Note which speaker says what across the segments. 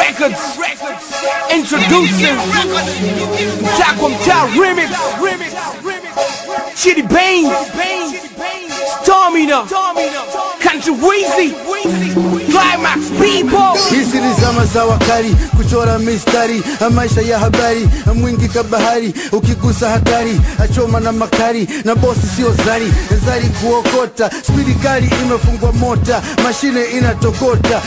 Speaker 1: Records introducing Mtakwa Mtaa Remix, Chitty Bang, Stamina, Country Weezy, Climax People.
Speaker 2: Hizi ni zama za wakali, kuchora mistari, maisha ya habari, mwingi kabahari, ukigusa hatari, achoma na makari, na bosi sio zari, zari kuokota, speedi kali imefungwa mota, mashine inatokota,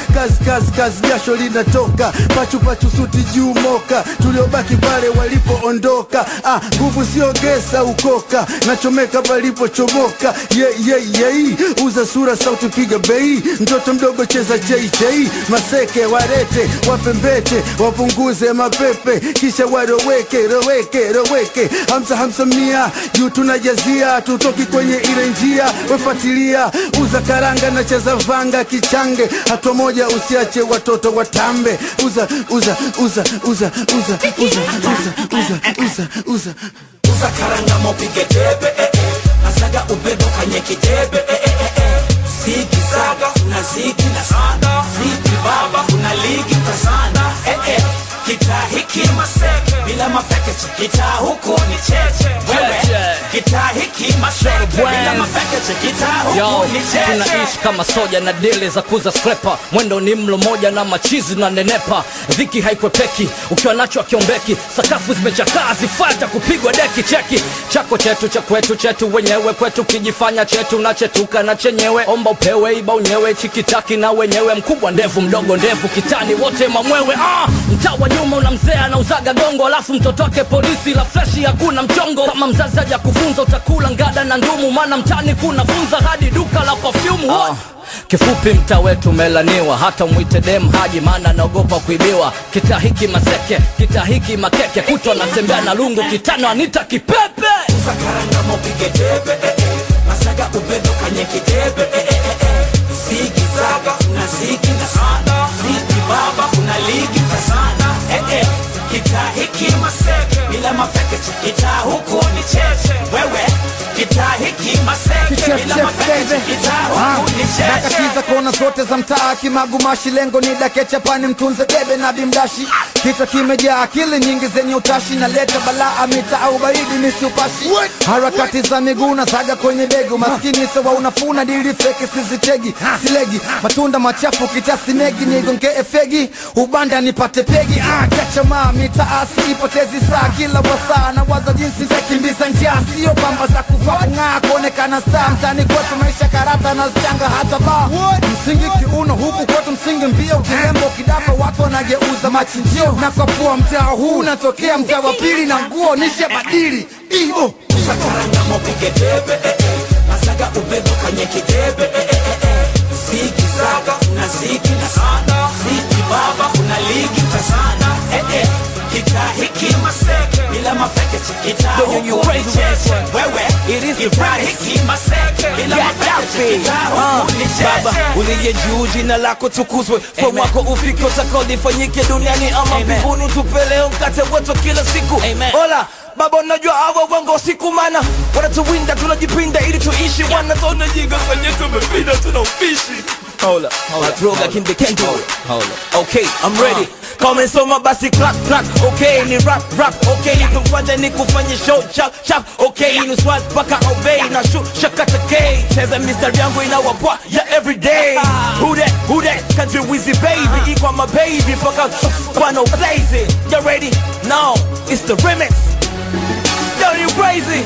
Speaker 2: kazi jasho linatoka, pachu suti juu moka, tuliobaki pale walipoondoka, nguvu sio gesa ukoka, nachomeka palipo chomoka, uza sura sauti piga bei, mtoto mdogo cheza chei, maseke warete, wapembete, wapunguze mapepe, kisha waroweke, hamsa mia, juu tunajazia, tutoki kwenye ile njia, wefatilia, uza karanga na cheza vanga kichange, hatua moja usiache watoto watambe, uza
Speaker 3: karanga mopige debe, nasaga ubedo kanye kidebe, Siki saga, una ziki na sana, Siki baba, una ligi kasana, Kita hiki maseke, bila mafekeche, kita huku ni cheche, wewe, kita hiki maseke, bila mafekeche, kita huku ni cheche.
Speaker 4: Tunaishi kama soja na dele za kuza skrepa, mwendo ni mlo moja na machizi na nenepa, dhiki haikwepeki, ukiwa nacho akiombeki, sakafu zimechakaa zifata kupigwa deki, cheki, chako chetu, cha kwetu, chetu wenyewe, kwetu kijifanya chetu na chetuka na chenyewe, omba upewe, iba unyewe, chikitaki na wenyewe, mkubwa ndevu, mdogo ndevu, kitani wote mamwewe, mtawa nyuma unamzea na uzaga gongo, alafu mtoto wake polisi la fleshi hakuna mchongo, kama mzazi haja kufunza utakula ngada na ndumu, maana mtani kuna funza hadi duka la perfume. Kifupi mtaa wetu melaniwa, hata mwite dem haji maana naogopa kuibiwa, kita hiki maseke, kita hiki makeke, kutwa natembea na lungu, kitano anita kipepe.
Speaker 3: Karanga mopige debe, masaga ubedo kanye kidebe, Siki saga, una ziki na sana, Siki baba, una ligi kasana, Kita hiki maseke, bila mafekeche, kita huku ni cheche, wewe, kita hiki maseke, bila mafekeche, kita huku ni cheche.
Speaker 5: Nakatiza kona zote za mtaa, kimagumashi, lengo ni dake chapani, mtunze debe na bimdashi, kichwa kimejaa akili nyingi zenye utashi, na leta balaa mita au baridi nisi upashi, harakati za miguu na saga kwenye begu, maskini sawa unafuna dili feki sizitegi, silegi, matunda machafu kitasi megi, nigonge efegi, ubanda nipate pegi, kachama mitaasi ipotezi saa, kila wasaa na waza jinsi za kimbiza njia, sio bamba za kufaa ng'aa kuonekana saa, mtani kwetu maisha karata na zichanga hata ba, msingi kiuno huku kwetu msingi mbio, kirembo kidapa watu wanageuza machinjio, na kwa kuwa mtaa huu natokea mtaa wa pili, na nguo nishe badili ibo.
Speaker 3: Karanga mopige debe, masaga ubedo kanye kidebe, Siki saga, una ziki na sana, Siki baba, una ligi kasana, Kita hiki maseke, bila mafekeche, kita huku ni cheche, wewe, kita hiki maseke, bila mafekeche, kita huku ni cheche.
Speaker 6: Baba, uliye juu jina lako tukuzwe, kwa wako ufike utakao lifanyike duniani ama mbinguni, tupeleo mkate wetu kila siku. Hola baba, unajua hawa wango siku mana wanatuwinda, tunajipinda ili tuishi, wanatona jiga kwenye tumepinda, tunaupishi. Hold up, droga kinde kendo. Okay, I'm ready. Come and soma basi clap, okay, ni rap, okay, nipo kwanza ni kufanya show, chap, okay, ni swat paka obey, na shoot, shakata K, cheza mistari yangu inawapwa, yeah, everyday, who that, Country Weezy baby, equal my baby, fuck out, one blaze it, you ready? No, it's the remix, yo, you crazy.